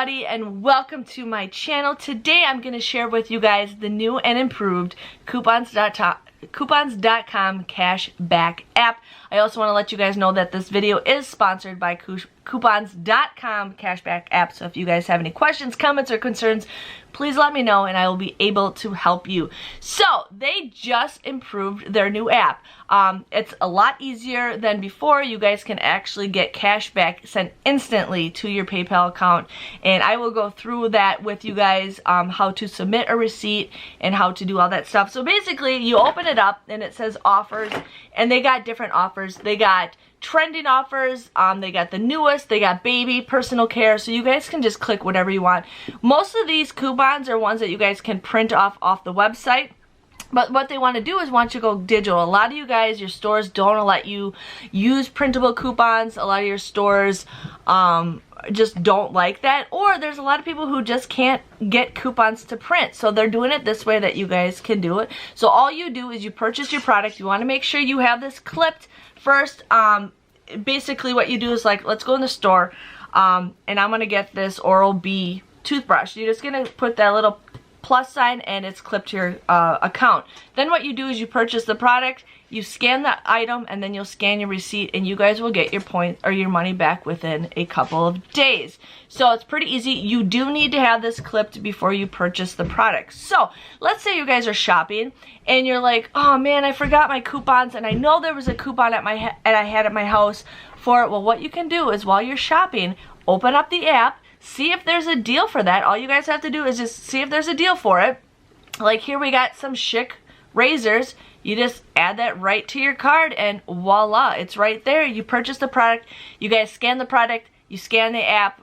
everybody, and welcome to my channel. Today I'm going to share with you guys the new and improved coupons.com cashback app. I also want to let you guys know that this video is sponsored by coupons.com cashback app. So if you guys have any questions, comments, or concerns, please let me know and I will be able to help you. So they just improved their new app. It's a lot easier than before. You guys can actually get cash back sent instantly to your PayPal account, and I will go through that with you guys, how to submit a receipt and how to do all that stuff. So basically you open it up and it says offers, and they got different offers. They got trending offers, they got the newest, they got baby, personal care, so you guys can just click whatever you want. Most of these coupons are ones that you guys can print off the website. But what they want to do is want you to go digital. A lot of you guys, your stores don't let you use printable coupons. A lot of your stores just don't like that. Or there's a lot of people who just can't get coupons to print. So they're doing it this way that you guys can do it. So all you do is you purchase your product. You want to make sure you have this clipped first. Basically what you do is, like, let's go in the store, and I'm going to get this Oral-B toothbrush. You're just going to put that little plus sign and it's clipped to your account. Then what you do is you purchase the product, you scan the item, and then you'll scan your receipt, and you guys will get your point or your money back within a couple of days. So it's pretty easy. You do need to have this clipped before you purchase the product. So let's say you guys are shopping and you're like, oh man, I forgot my coupons, and I know there was a coupon I had at my house for it. Well, what you can do is while you're shopping, open up the app, see if there's a deal for that. All you guys have to do is just see if there's a deal for it. Like here we got some chic razors. You just add that right to your card and voila, it's right there. You purchase the product, you guys scan the product, you scan the app,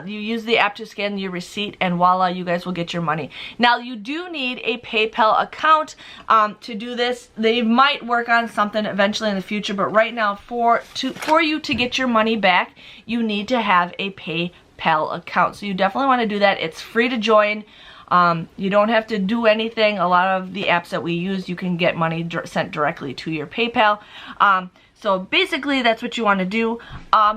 you use the app to scan your receipt, and voila, you guys will get your money. Now you do need a PayPal account to do this. They might work on something eventually in the future, but right now for you to get your money back, you need to have a PayPal account. So you definitely want to do that. It's free to join. You don't have to do anything. A lot of the apps that we use, you can get money sent directly to your PayPal. So basically that's what you want to do.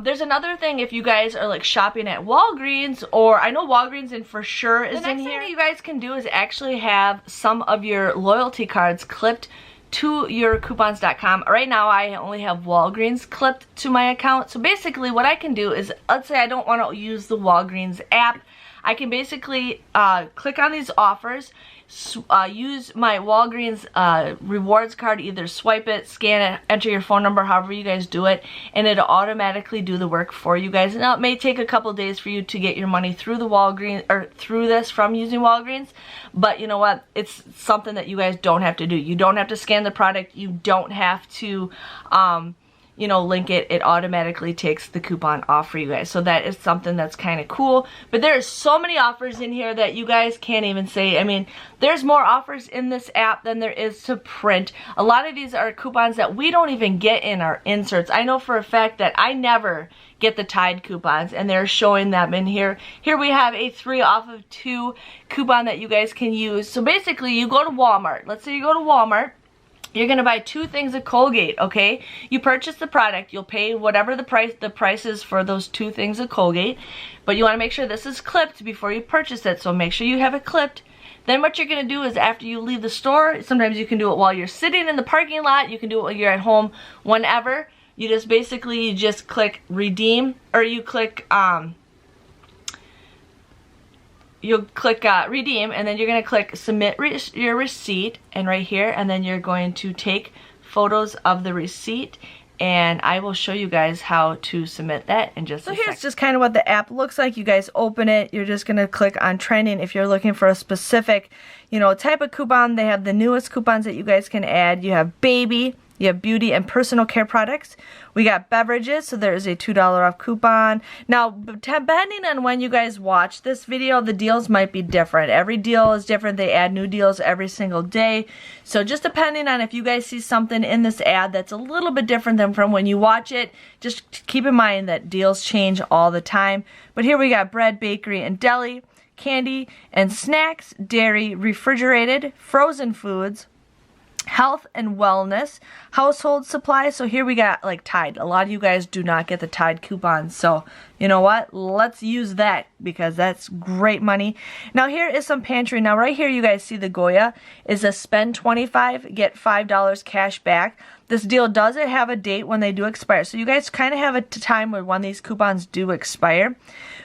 There's another thing if you guys are like shopping at Walgreens, or I know Walgreens and for sure is in here. The next thing that you guys can do is actually have some of your loyalty cards clipped to your coupons.com. Right now I only have Walgreens clipped to my account. So basically what I can do is, let's say I don't want to use the Walgreens app, I can basically click on these offers, use my Walgreens rewards card, either swipe it, scan it, enter your phone number, however you guys do it, and it'll automatically do the work for you guys. Now it may take a couple days for you to get your money through the Walgreens, or through this from using Walgreens, but you know what, it's something that you guys don't have to do. You don't have to scan the product, you don't have to you know, link it. It automatically takes the coupon off for you guys. So that is something that's kind of cool. But there's so many offers in here that you guys can't even say. I mean, there's more offers in this app than there is to print. A lot of these are coupons that we don't even get in our inserts. I know for a fact that I never get the Tide coupons, and they're showing them in here. Here we have a 3 off of 2 coupon that you guys can use. So basically you go to Walmart. Let's say you go to Walmart. You're gonna buy 2 things of Colgate, okay? You purchase the product, you'll pay whatever the price is for those 2 things of Colgate, but you wanna make sure this is clipped before you purchase it, so make sure you have it clipped. Then what you're gonna do is after you leave the store, sometimes you can do it while you're sitting in the parking lot, you can do it while you're at home, whenever. You just basically just click redeem, or you click you'll click redeem, and then you're going to click submit your receipt, and right here, and then you're going to take photos of the receipt, and I will show you guys how to submit that in just a second. So here's just kind of what the app looks like. You guys open it, you're just going to click on trending. If you're looking for a specific, you know, type of coupon, they have the newest coupons that you guys can add. You have baby, you have beauty and personal care products. We got beverages, so there's a $2 off coupon. Now, depending on when you guys watch this video, the deals might be different. Every deal is different. They add new deals every single day. So just depending on if you guys see something in this ad that's a little bit different than from when you watch it, just keep in mind that deals change all the time. But here we got bread, bakery, and deli, candy and snacks, dairy, refrigerated, frozen foods, health and wellness, household supplies. So here we got like Tide. A lot of you guys do not get the Tide coupons. So you know what? Let's use that because that's great money. Now here is some pantry. Now right here you guys see the Goya is a spend $25, get $5 cash back. This deal doesn't have a date when they do expire. So you guys kind of have a time when these coupons do expire.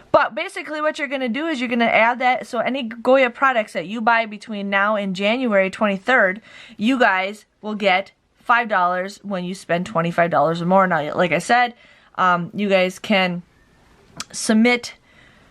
But basically what you're going to do is you're going to add that. So any Goya products that you buy between now and January 23rd, you guys will get $5 when you spend $25 or more. Now, like I said, you guys can submit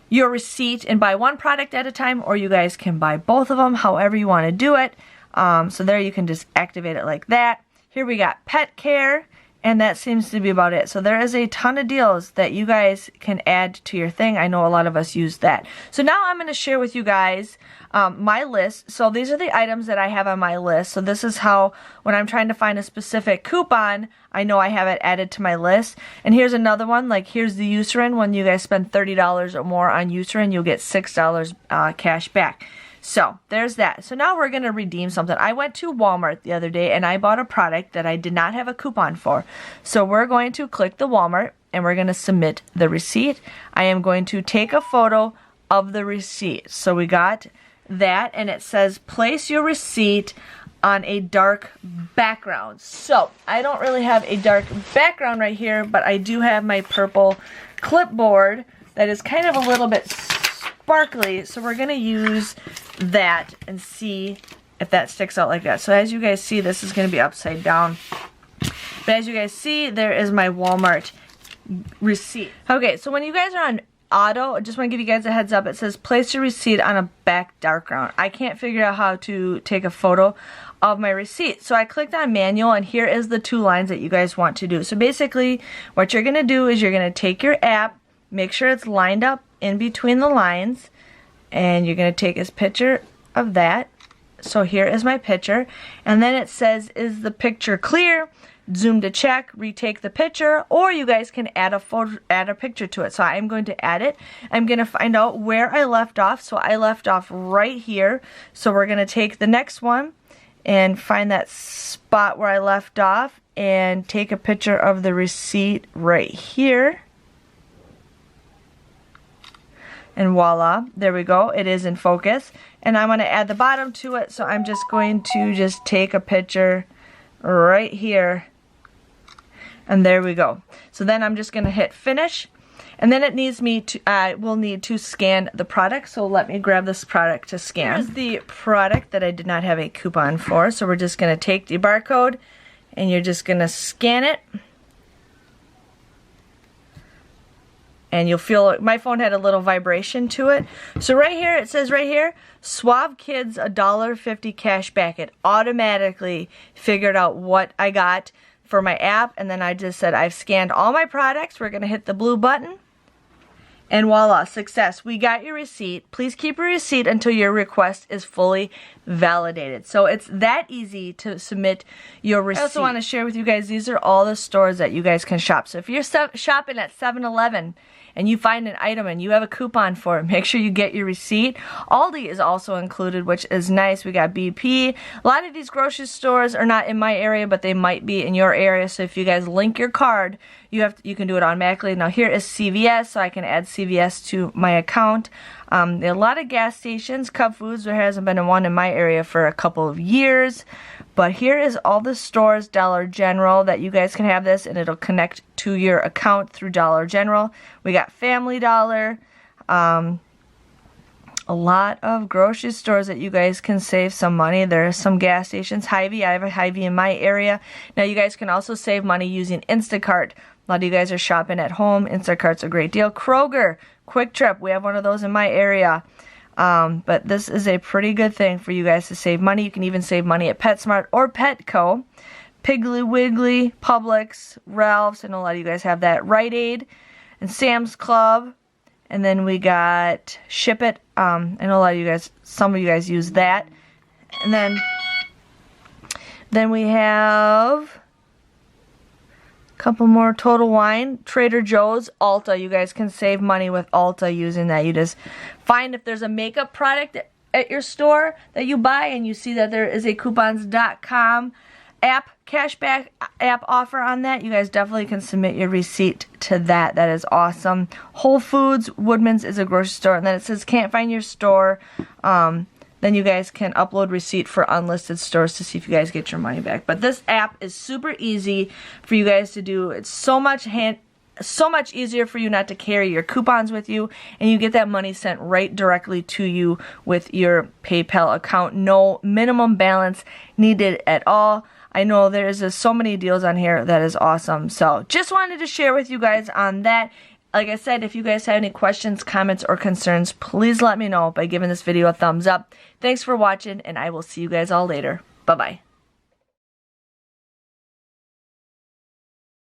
your receipt and buy one product at a time, or you guys can buy both of them, however you want to do it. So there you can just activate it like that. Here we got pet care, and that seems to be about it. So there is a ton of deals that you guys can add to your thing. I know a lot of us use that. So now I'm going to share with you guys my list. So these are the items that I have on my list. So this is how, when I'm trying to find a specific coupon, I know I have it added to my list. And here's another one, like here's the Eucerin. When you guys spend $30 or more on Eucerin, you'll get $6 cash back. So there's that. So now we're going to redeem something. I went to Walmart the other day and I bought a product that I did not have a coupon for. So we're going to click the Walmart and we're going to submit the receipt. I am going to take a photo of the receipt. So we got that, and it says place your receipt on a dark background. So I don't really have a dark background right here, but I do have my purple clipboard that is kind of a little bit sparkly. So we're going to use that and see if that sticks out like that. So as you guys see, this is going to be upside down. But as you guys see, there is my Walmart receipt. Okay, so when you guys are on auto, I just want to give you guys a heads up. It says place your receipt on a back background. I can't figure out how to take a photo of my receipt. So I clicked on manual, and here is the 2 lines that you guys want to do. So basically what you're going to do is you're going to take your app, make sure it's lined up in between the lines, and you're going to take a picture of that. So here is my picture, and then it says, is the picture clear? Zoom to check, retake the picture, or you guys can add a photo, add a picture to it. So I'm going to add it. I'm going to find out where I left off. So I left off right here. So we're going to take the next one and find that spot where I left off and take a picture of the receipt right here. And voila, there we go. It is in focus. And I'm going to add the bottom to it. So I'm just going to just take a picture right here. And there we go. So then I'm just going to hit finish. And then it needs me to, we'll need to scan the product. So let me grab this product to scan. Here's the product that I did not have a coupon for. So we're just going to take the barcode and you're just going to scan it. And you'll feel, my phone had a little vibration to it. So right here, it says right here, Suave Kids $1.50 cash back. It automatically figured out what I got for my app, and then I just said I've scanned all my products. We're gonna hit the blue button, and voila, success. We got your receipt. Please keep your receipt until your request is fully validated. So it's that easy to submit your receipt. I also want to share with you guys, these are all the stores that you guys can shop. So if you're shopping at 7-Eleven and you find an item and you have a coupon for it, make sure you get your receipt. You is also included, which is nice. We got BP. A lot of these grocery stores are not in my area, but they might be in your area. So if you guys link your card, you can do it automatically. Now here is CVS, so I can add CVS to my account. There are a lot of gas stations. Cub Foods, there hasn't been one in my area for a couple of years. But here is all the stores, Dollar General, that you guys can have this, and it'll connect to your account through Dollar General. We got Family Dollar. A lot of grocery stores that you guys can save some money. There are some gas stations. Hy-Vee, I have a Hy-Vee in my area. Now you guys can also save money using Instacart. A lot of you guys are shopping at home. Instacart's a great deal. Kroger, Quick Trip, we have one of those in my area. But this is a pretty good thing for you guys to save money. You can even save money at PetSmart or Petco. Piggly Wiggly, Publix, Ralph's, I know a lot of you guys have that. Rite Aid and Sam's Club. And then we got Ship It. I know a lot of you guys, some of you guys use that. And then we have a couple more. Total Wine, Trader Joe's, Ulta. You guys can save money with Ulta using that. You just find if there's a makeup product at your store that you buy and you see that there is a coupons.com app, cashback app offer on that, you guys definitely can submit your receipt to that. That is awesome. Whole Foods, Woodman's is a grocery store, and then it says can't find your store. Then you guys can upload receipt for unlisted stores to see if you guys get your money back. But this app is super easy for you guys to do. It's so much easier for you not to carry your coupons with you, and you get that money sent right directly to you with your PayPal account. No minimum balance needed at all. I know there's so many deals on here that is awesome. So just wanted to share with you guys on that. Like I said, if you guys have any questions, comments, or concerns, please let me know by giving this video a thumbs up. Thanks for watching, and I will see you guys all later. Bye-bye.